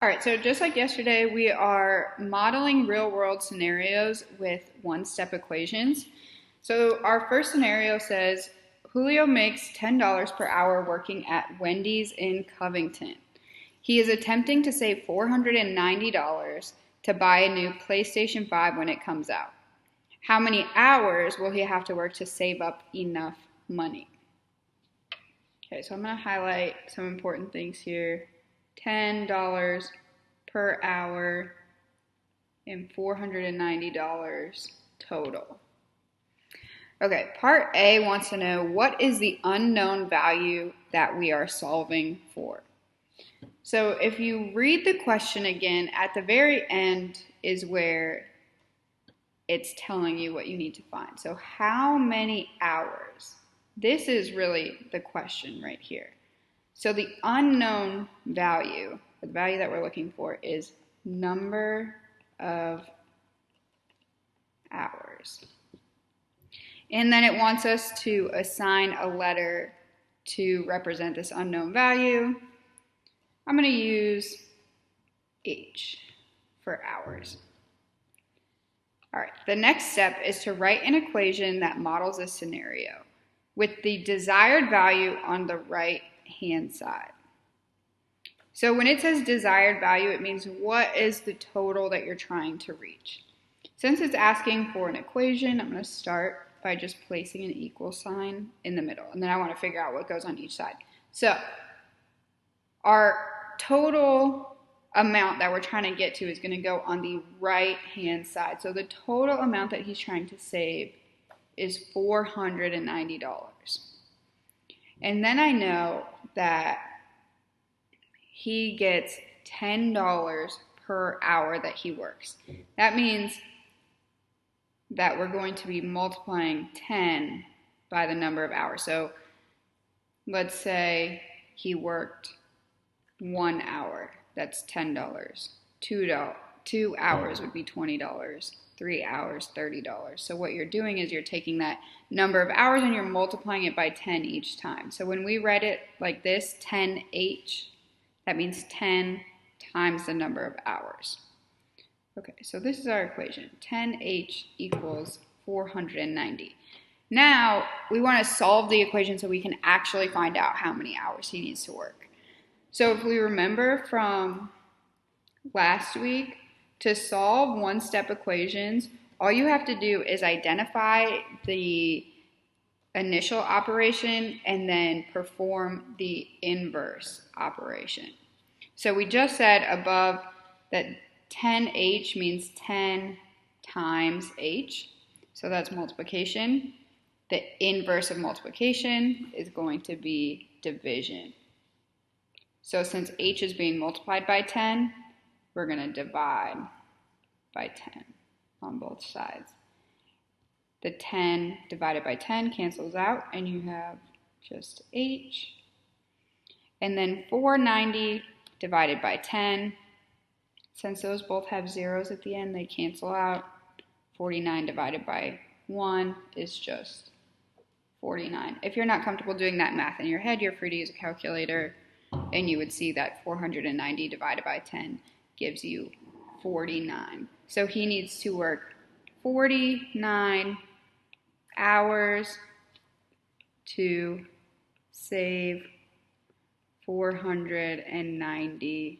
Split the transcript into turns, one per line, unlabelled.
All right, so just like yesterday, we are modeling real world scenarios with one-step equations. So our first scenario says Julio makes $10 per hour working at Wendy's in Covington. He is attempting to save $490 to buy a new PlayStation 5 when it comes out. How many hours will he have to work to save up enough money? Okay, so I'm going to highlight some important things here. $10 per hour and $490 total. Okay, part A wants to know what is the unknown value that we are solving for. So if you read the question again, at the very end is where it's telling you what you need to find. So how many hours? This is really the question right here. So the unknown value, the value that we're looking for, is number of hours. And then it wants us to assign a letter to represent this unknown value. I'm going to use H for hours. All right, the next step is to write an equation that models a scenario with the desired value on the right hand side. So when it says desired value, it means what is the total that you're trying to reach. Since it's asking for an equation, I'm going to start by just placing an equal sign in the middle, and then I want to figure out what goes on each side. So our total amount that we're trying to get to is going to go on the right hand side. So the total amount that he's trying to save is $490. And then I know that he gets $10 per hour that he works. That means that we're going to be multiplying 10 by the number of hours. So let's say he worked 1 hour. That's $10. 2 hours would be $20. 3 hours, $30. So what you're doing is you're taking that number of hours and you're multiplying it by 10 each time. So when we read it like this, 10H, that means 10 times the number of hours. Okay, so this is our equation. 10H equals 490. Now, we want to solve the equation so we can actually find out how many hours he needs to work. So if we remember from last week, to solve one-step equations, all you have to do is identify the initial operation and then perform the inverse operation. So we just said above that 10H means 10 times H. So that's multiplication. The inverse of multiplication is going to be division. So since H is being multiplied by 10, we're going to divide by 10 on both sides. The 10 divided by 10 cancels out, and you have just H. And then 490 divided by 10. Since those both have zeros at the end, they cancel out. 49 divided by 1 is just 49. If you're not comfortable doing that math in your head, you're free to use a calculator, and you would see that 490 divided by 10 gives you 49. So he needs to work 49 hours to save $490.